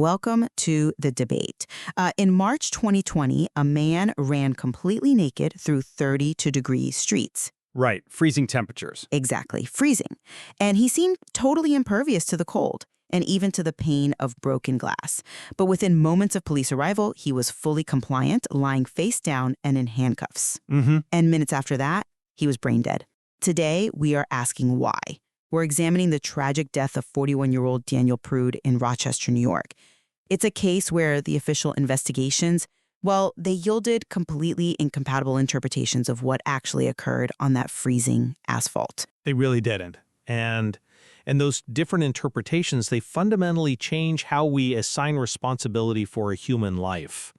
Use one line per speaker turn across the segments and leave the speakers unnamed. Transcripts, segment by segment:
Welcome to the debate. In March 2020, a man ran completely naked through 32-degree streets.
Right, freezing temperatures.
Exactly, freezing. And he seemed totally impervious to the cold and even to the pain of broken glass. But within moments of police arrival, he was fully compliant, lying face down and in handcuffs. And minutes after that, he was brain dead. Today, we are asking why. We're examining the tragic death of 41-year-old Daniel Prude in Rochester, New York. It's a case where the official investigations, well, they yielded completely incompatible interpretations of what actually occurred on that freezing asphalt.
They really didn't. And those different interpretations, they fundamentally change how we assign responsibility for a human life.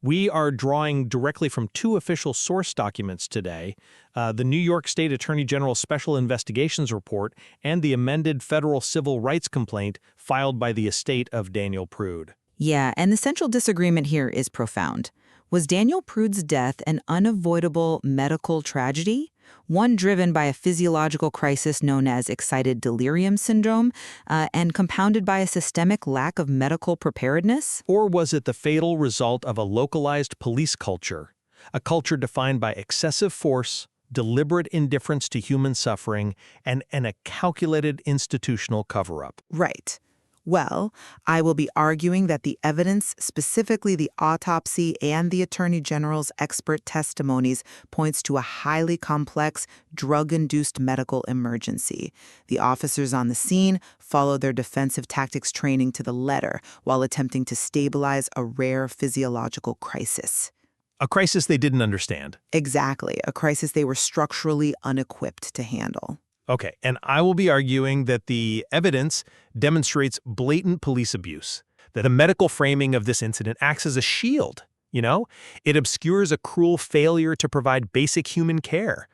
We are drawing directly from two official source documents today, the New York State Attorney General's Special Investigations Report and the amended federal civil rights complaint filed by the estate of Daniel Prude.
Yeah, and the central disagreement here is profound. Was Daniel Prude's death an unavoidable medical tragedy? One driven by a physiological crisis known as excited delirium syndrome and compounded by a systemic lack of medical preparedness?
Or was it the fatal result of a localized police culture, a culture defined by excessive force, deliberate indifference to human suffering, and a calculated institutional cover-up?
Right. Well, I will be arguing that the evidence, specifically the autopsy and the Attorney General's expert testimonies, points to a highly complex, drug-induced medical emergency. The officers on the scene followed their defensive tactics training to the letter while attempting to stabilize a rare physiological crisis.
A crisis they didn't understand.
Exactly, a crisis they were structurally unequipped to handle.
Okay, and I will be arguing that the evidence demonstrates blatant police abuse, that the medical framing of this incident acts as a shield, It obscures a cruel failure to provide basic human care.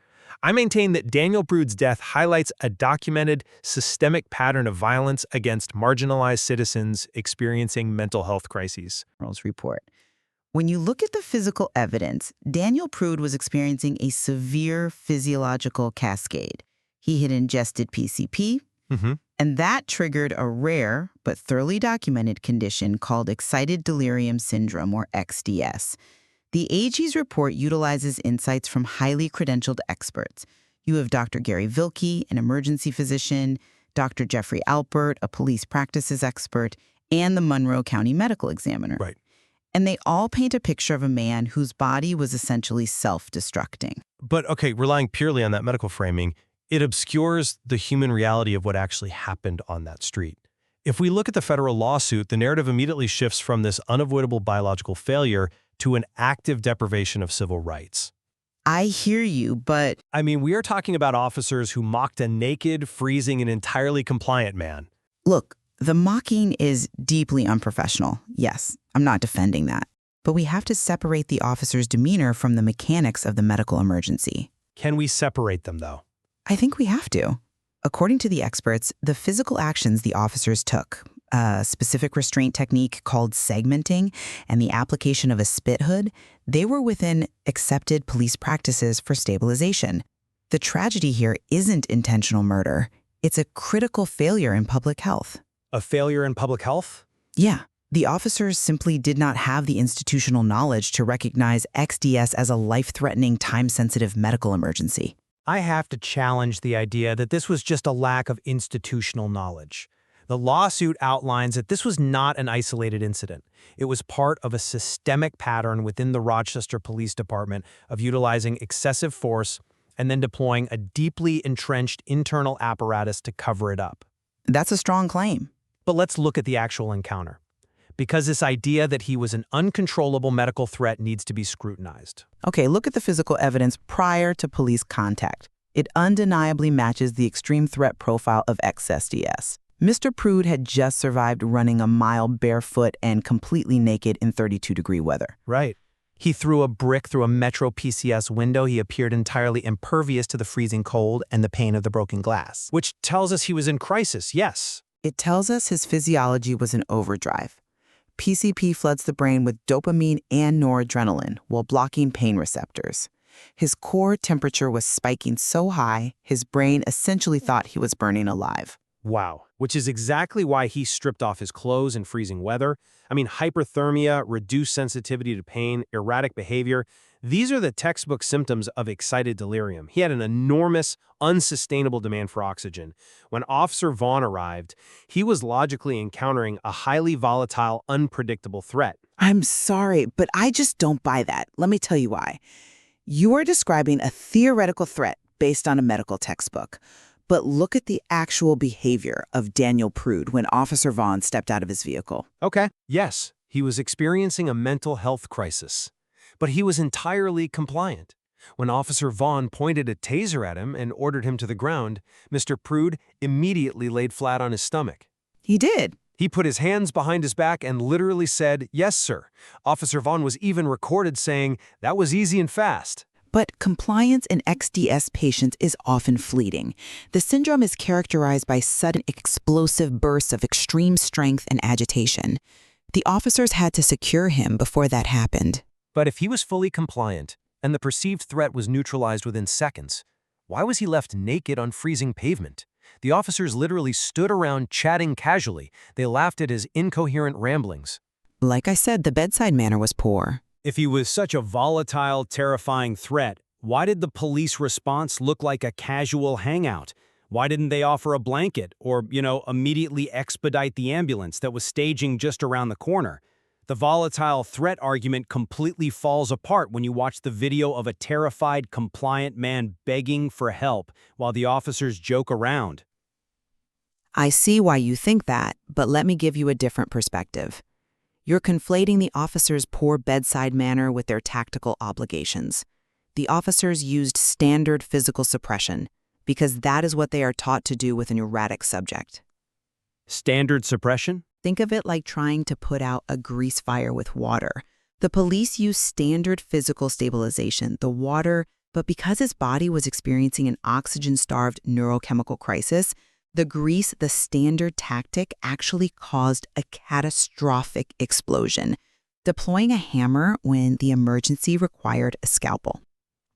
I maintain that Daniel Prude's death highlights a documented, systemic pattern of violence against marginalized citizens experiencing mental health crises.
Report. When you look at the physical evidence, Daniel Prude was experiencing a severe physiological cascade. He had ingested PCP, and that triggered a rare but thoroughly documented condition called excited delirium syndrome, or XDS. The AG's report utilizes insights from highly credentialed experts. You have Dr. Gary Vilke, an emergency physician, Dr. Jeffrey Alpert, a police practices expert, and the Monroe County Medical Examiner.
Right.
And they all paint a picture of a man whose body was essentially self-destructing.
But, okay, relying purely on that medical framing, it obscures the human reality of what actually happened on that street. If we look at the federal lawsuit, the narrative immediately shifts from this unavoidable biological failure to an active deprivation of civil rights.
I hear you, but...
I mean, we are talking about officers who mocked a naked, freezing, and entirely compliant man.
Look, the mocking is deeply unprofessional. Yes, I'm not defending that. But we have to separate the officer's demeanor from the mechanics of the medical emergency.
Can we separate them, though?
I think we have to. According to the experts, the physical actions the officers took, a specific restraint technique called segmenting, and the application of a spit hood, they were within accepted police practices for stabilization. The tragedy here isn't intentional murder. It's a critical failure in public health.
A failure in public health?
Yeah. The officers simply did not have the institutional knowledge to recognize XDS as a life-threatening, time-sensitive medical emergency.
I have to challenge the idea that this was just a lack of institutional knowledge. The lawsuit outlines that this was not an isolated incident. It was part of a systemic pattern within the Rochester Police Department of utilizing excessive force and then deploying a deeply entrenched internal apparatus to cover it up.
That's a strong claim.
But let's look at the actual encounter, because this idea that he was an uncontrollable medical threat needs to be scrutinized.
Okay, look at the physical evidence prior to police contact. It undeniably matches the extreme threat profile of XSDS. Mr. Prude had just survived running a mile barefoot and completely naked in 32-degree weather.
Right. He threw a brick through a Metro PCS window. He appeared entirely impervious to the freezing cold and the pain of the broken glass.
Which tells us he was in crisis, yes.
It tells us his physiology was in overdrive. PCP floods the brain with dopamine and noradrenaline while blocking pain receptors. His core temperature was spiking so high, his brain essentially thought he was burning alive.
Wow. Which is exactly why he stripped off his clothes in freezing weather. I mean, hyperthermia, reduced sensitivity to pain, erratic behavior. These are the textbook symptoms of excited delirium. He had an enormous, unsustainable demand for oxygen. When Officer Vaughn arrived, he was logically encountering a highly volatile, unpredictable threat.
I'm sorry, but I just don't buy that. Let me tell you why. You are describing a theoretical threat based on a medical textbook. But look at the actual behavior of Daniel Prude when Officer Vaughn stepped out of his vehicle.
Okay. Yes, he was experiencing a mental health crisis. But he was entirely compliant. When Officer Vaughn pointed a taser at him and ordered him to the ground, Mr. Prude immediately laid flat on his stomach.
He did.
He put his hands behind his back and literally said, "Yes, sir." Officer Vaughn was even recorded saying, "That was easy and fast."
But compliance in XDS patients is often fleeting. The syndrome is characterized by sudden explosive bursts of extreme strength and agitation. The officers had to secure him before that happened.
But if he was fully compliant and the perceived threat was neutralized within seconds, why was he left naked on freezing pavement? The officers literally stood around chatting casually. They laughed at his incoherent ramblings.
Like I said, the bedside manner was poor.
If he was such a volatile, terrifying threat, why did the police response look like a casual hangout? Why didn't they offer a blanket or, immediately expedite the ambulance that was staging just around the corner? The volatile threat argument completely falls apart when you watch the video of a terrified, compliant man begging for help while the officers joke around.
I see why you think that, but let me give you a different perspective. You're conflating the officers' poor bedside manner with their tactical obligations. The officers used standard physical suppression because that is what they are taught to do with an erratic subject.
Standard suppression?
Think of it like trying to put out a grease fire with water. The police used standard physical stabilization, the water, but because his body was experiencing an oxygen-starved neurochemical crisis, the grease, the standard tactic, actually caused a catastrophic explosion, deploying a hammer when the emergency required a scalpel.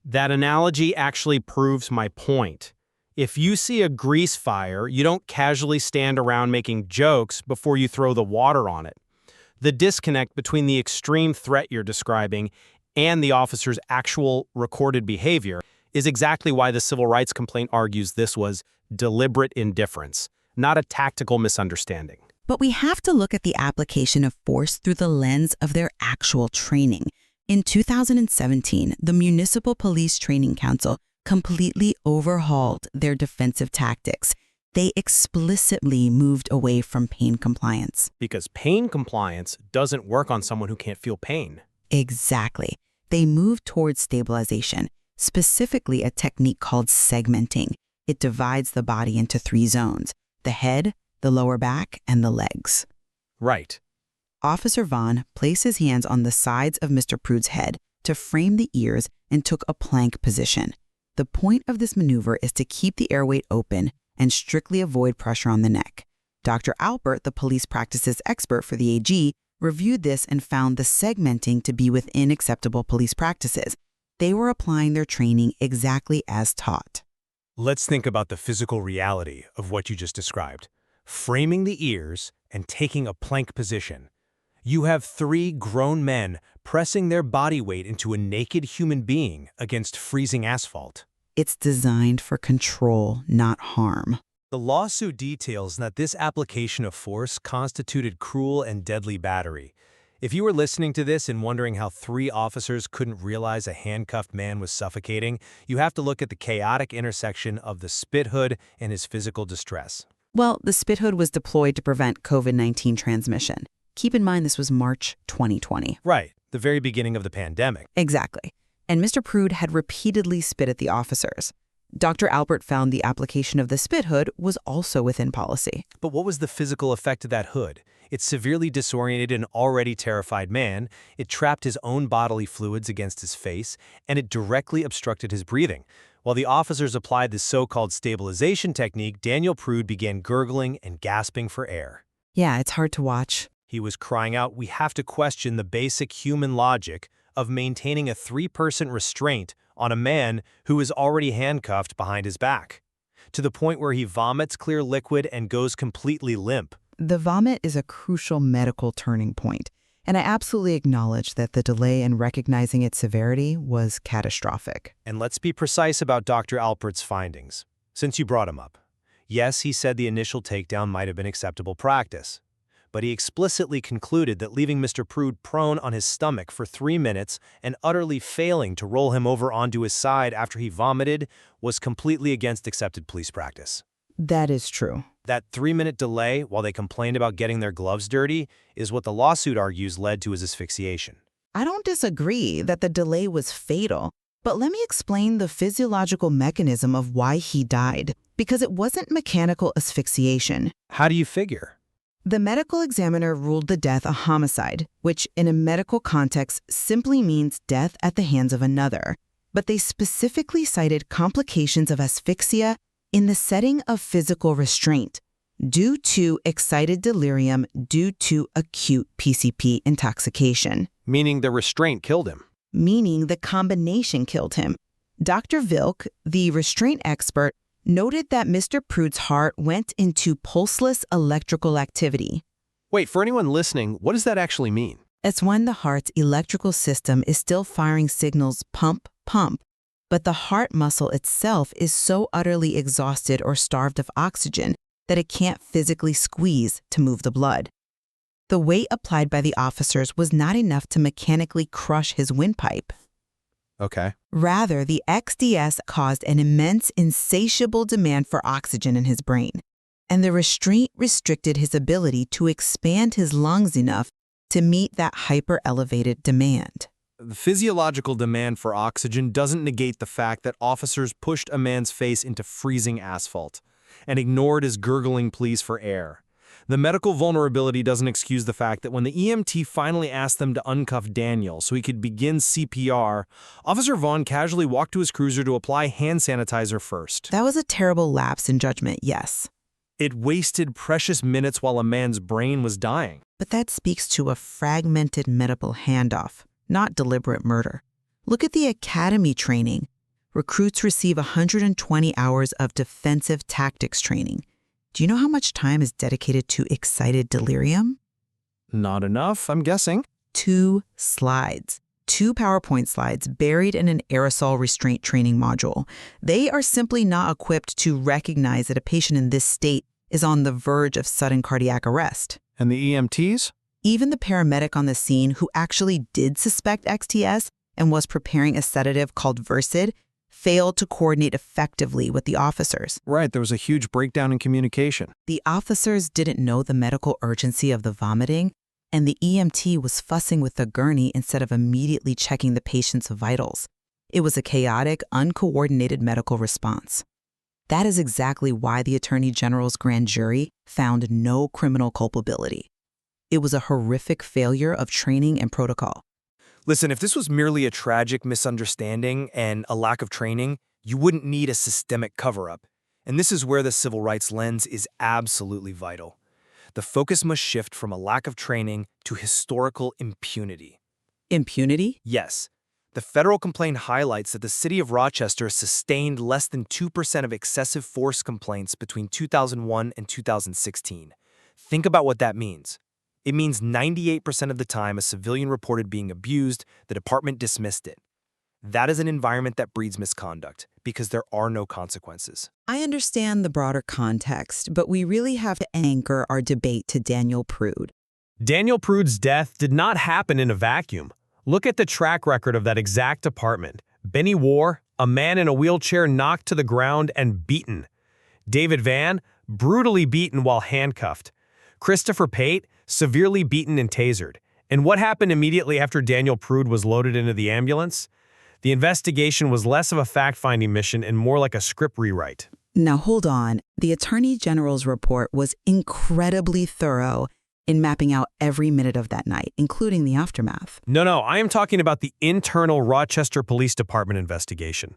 That analogy actually proves my point. If you see a grease fire, you don't casually stand around making jokes before you throw the water on it. The disconnect between the extreme threat you're describing and the officer's actual recorded behavior is exactly why the civil rights complaint argues this was deliberate indifference, not a tactical misunderstanding.
But we have to look at the application of force through the lens of their actual training. In 2017, the Municipal Police Training Council completely overhauled their defensive tactics. They explicitly moved away from pain compliance.
Because pain compliance doesn't work on someone who can't feel pain.
Exactly. They moved towards stabilization, specifically a technique called segmenting. It divides the body into 3 zones: the head, the lower back, and the legs.
Right.
Officer Vaughn placed his hands on the sides of Mr. Prude's head to frame the ears and took a plank position. The point of this maneuver is to keep the airway open and strictly avoid pressure on the neck. Dr. Alpert, the police practices expert for the AG, reviewed this and found the segmenting to be within acceptable police practices. They were applying their training exactly as taught.
Let's think about the physical reality of what you just described. Framing the ears and taking a plank position. You have 3 grown men pressing their body weight into a naked human being against freezing asphalt.
It's designed for control, not harm.
The lawsuit details that this application of force constituted cruel and deadly battery. If you were listening to this and wondering how 3 officers couldn't realize a handcuffed man was suffocating, you have to look at the chaotic intersection of the spit hood and his physical distress.
Well, the spit hood was deployed to prevent COVID-19 transmission. Keep in mind this was March 2020.
Right, the very beginning of the pandemic.
Exactly. And Mr. Prude had repeatedly spit at the officers. Dr. Alpert found the application of the spit hood was also within policy.
But what was the physical effect of that hood? It severely disoriented an already terrified man, it trapped his own bodily fluids against his face, and it directly obstructed his breathing. While the officers applied the so-called stabilization technique, Daniel Prude began gurgling and gasping for air.
Yeah, it's hard to watch.
He was crying out, "We have to question the basic human logic of maintaining a 3-person restraint on a man who is already handcuffed behind his back." to the point where he vomits clear liquid and goes completely limp.
The vomit is a crucial medical turning point, and I absolutely acknowledge that the delay in recognizing its severity was catastrophic.
And let's be precise about Dr. Alpert's findings, since you brought him up. Yes, he said the initial takedown might have been acceptable practice, but he explicitly concluded that leaving Mr. Prude prone on his stomach for 3 minutes and utterly failing to roll him over onto his side after he vomited was completely against accepted police practice.
That is true.
That 3-minute delay while they complained about getting their gloves dirty is what the lawsuit argues led to his asphyxiation.
I don't disagree that the delay was fatal, but let me explain the physiological mechanism of why he died, because it wasn't mechanical asphyxiation.
How do you figure?
The medical examiner ruled the death a homicide, which in a medical context simply means death at the hands of another. But they specifically cited complications of asphyxia in the setting of physical restraint due to excited delirium due to acute PCP intoxication.
Meaning the restraint killed him.
Meaning the combination killed him. Dr. Vilk, the restraint expert, noted that Mr. Prude's heart went into pulseless electrical activity.
Wait, for anyone listening, what does that actually mean?
It's when the heart's electrical system is still firing signals pump, pump, but the heart muscle itself is so utterly exhausted or starved of oxygen that it can't physically squeeze to move the blood. The weight applied by the officers was not enough to mechanically crush his windpipe.
Okay.
Rather, the XDS caused an immense, insatiable demand for oxygen in his brain, and the restraint restricted his ability to expand his lungs enough to meet that hyper-elevated demand.
The physiological demand for oxygen doesn't negate the fact that officers pushed a man's face into freezing asphalt and ignored his gurgling pleas for air. The medical vulnerability doesn't excuse the fact that when the EMT finally asked them to uncuff Daniel so he could begin CPR, Officer Vaughn casually walked to his cruiser to apply hand sanitizer first.
That was a terrible lapse in judgment, yes.
It wasted precious minutes while a man's brain was dying.
But that speaks to a fragmented medical handoff, not deliberate murder. Look at the academy training. Recruits receive 120 hours of defensive tactics training. Do you know how much time is dedicated to excited delirium?
Not enough, I'm guessing.
2 slides. 2 PowerPoint slides buried in an aerosol restraint training module. They are simply not equipped to recognize that a patient in this state is on the verge of sudden cardiac arrest.
And the EMTs?
Even the paramedic on the scene who actually did suspect XTS and was preparing a sedative called Versed failed to coordinate effectively with the officers.
Right, there was a huge breakdown in communication.
The officers didn't know the medical urgency of the vomiting, and the EMT was fussing with the gurney instead of immediately checking the patient's vitals. It was a chaotic, uncoordinated medical response. That is exactly why the Attorney General's grand jury found no criminal culpability. It was a horrific failure of training and protocol.
Listen, if this was merely a tragic misunderstanding and a lack of training, you wouldn't need a systemic cover-up. And this is where the civil rights lens is absolutely vital. The focus must shift from a lack of training to historical impunity.
Impunity?
Yes. The federal complaint highlights that the city of Rochester sustained less than 2% of excessive force complaints between 2001 and 2016. Think about what that means. It means 98% of the time a civilian reported being abused, the department dismissed it. That is an environment that breeds misconduct, because there are no consequences.
I understand the broader context, but we really have to anchor our debate to Daniel Prude.
Daniel Prude's death did not happen in a vacuum. Look at the track record of that exact department. Benny Warr, a man in a wheelchair knocked to the ground and beaten. David Vann, brutally beaten while handcuffed. Christopher Pate, severely beaten and tasered. And what happened immediately after Daniel Prude was loaded into the ambulance? The investigation was less of a fact-finding mission and more like a script rewrite.
Now hold on. The Attorney General's report was incredibly thorough in mapping out every minute of that night, including the aftermath.
No, I am talking about the internal Rochester Police Department investigation.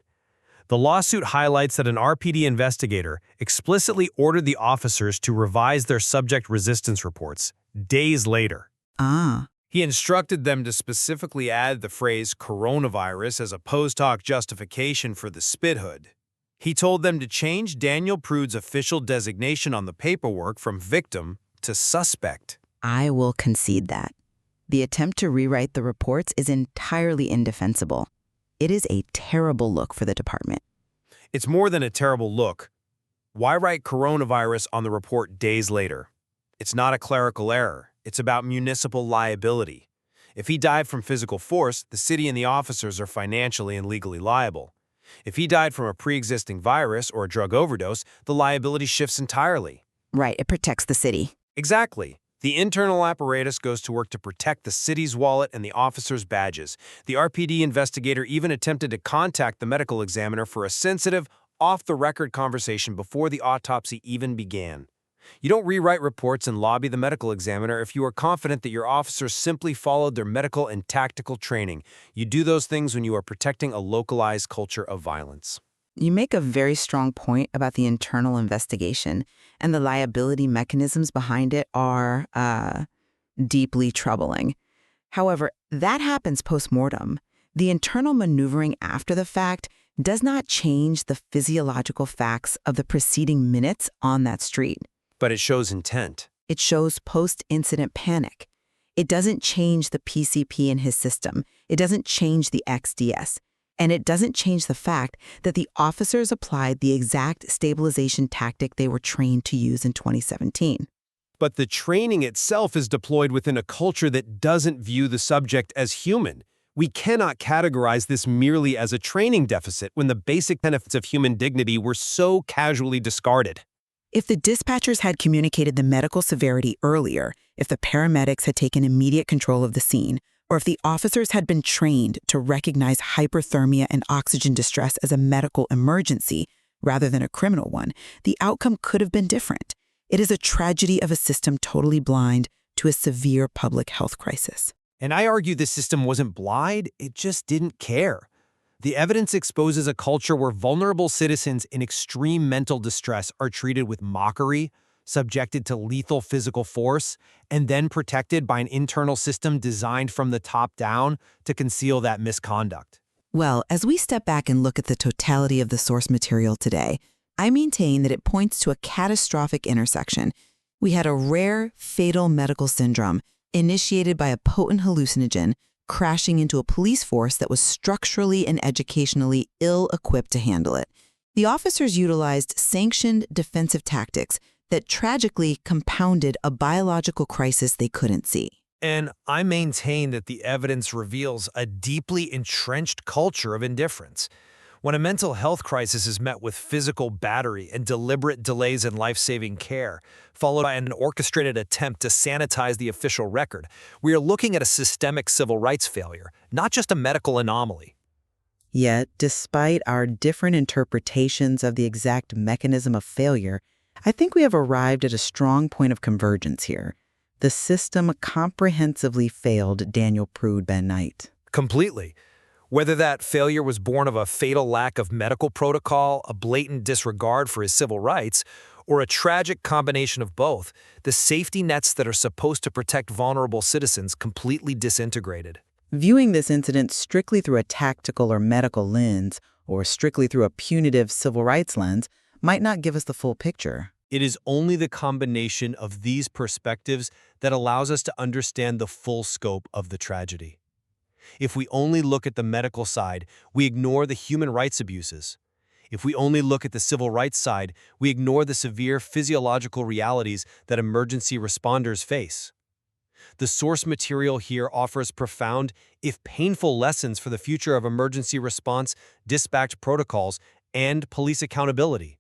The lawsuit highlights that an RPD investigator explicitly ordered the officers to revise their subject resistance reports days later. He instructed them to specifically add the phrase coronavirus as a post hoc justification for the spit hood.
He told them to change Daniel Prude's official designation on the paperwork from victim to suspect.
I will concede that. The attempt to rewrite the reports is entirely indefensible. It is a terrible look for the department.
It's more than a terrible look. Why write coronavirus on the report days later? It's not a clerical error. It's about municipal liability. If he died from physical force, the city and the officers are financially and legally liable. If he died from a pre-existing virus or a drug overdose, the liability shifts entirely.
Right, it protects the city.
Exactly. The internal apparatus goes to work to protect the city's wallet and the officers' badges. The RPD investigator even attempted to contact the medical examiner for a sensitive, off-the-record conversation before the autopsy even began. You don't rewrite reports and lobby the medical examiner if you are confident that your officers simply followed their medical and tactical training. You do those things when you are protecting a localized culture of violence.
You make a very strong point about the internal investigation, and the liability mechanisms behind it are deeply troubling. However, that happens post-mortem. The internal maneuvering after the fact does not change the physiological facts of the preceding minutes on that street.
But it shows intent.
It shows post-incident panic. It doesn't change the PCP in his system. It doesn't change the XDS. And it doesn't change the fact that the officers applied the exact stabilization tactic they were trained to use in 2017.
But the training itself is deployed within a culture that doesn't view the subject as human. We cannot categorize this merely as a training deficit when the basic benefits of human dignity were so casually discarded.
If the dispatchers had communicated the medical severity earlier, if the paramedics had taken immediate control of the scene, or if the officers had been trained to recognize hyperthermia and oxygen distress as a medical emergency rather than a criminal one, the outcome could have been different. It is a tragedy of a system totally blind to a severe public health crisis.
And I argue this system wasn't blind, it just didn't care. The evidence exposes a culture where vulnerable citizens in extreme mental distress are treated with mockery, subjected to lethal physical force, and then protected by an internal system designed from the top down to conceal that misconduct.
Well, as we step back and look at the totality of the source material today, I maintain that it points to a catastrophic intersection. We had a rare, fatal medical syndrome initiated by a potent hallucinogen crashing into a police force that was structurally and educationally ill-equipped to handle it. The officers utilized sanctioned defensive tactics that tragically compounded a biological crisis they couldn't see.
And I maintain that the evidence reveals a deeply entrenched culture of indifference. When a mental health crisis is met with physical battery and deliberate delays in life-saving care, followed by an orchestrated attempt to sanitize the official record, we are looking at a systemic civil rights failure, not just a medical anomaly.
Yet, despite our different interpretations of the exact mechanism of failure, I think we have arrived at a strong point of convergence here. The system comprehensively failed Daniel Prude Ben Knight.
Completely. Whether that failure was born of a fatal lack of medical protocol, a blatant disregard for his civil rights, or a tragic combination of both, the safety nets that are supposed to protect vulnerable citizens completely disintegrated.
Viewing this incident strictly through a tactical or medical lens, or strictly through a punitive civil rights lens, might not give us the full picture.
It is only the combination of these perspectives that allows us to understand the full scope of the tragedy. If we only look at the medical side, we ignore the human rights abuses. If we only look at the civil rights side, we ignore the severe physiological realities that emergency responders face. The source material here offers profound, if painful, lessons for the future of emergency response, dispatch protocols, and police accountability.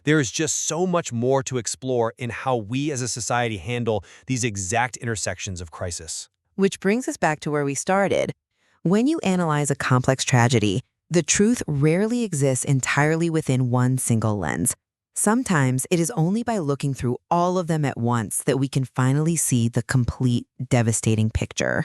There is just so much more to explore in how we as a society handle these exact intersections of crisis.
Which brings us back to where we started. When you analyze a complex tragedy, the truth rarely exists entirely within one single lens. Sometimes it is only by looking through all of them at once that we can finally see the complete, devastating picture.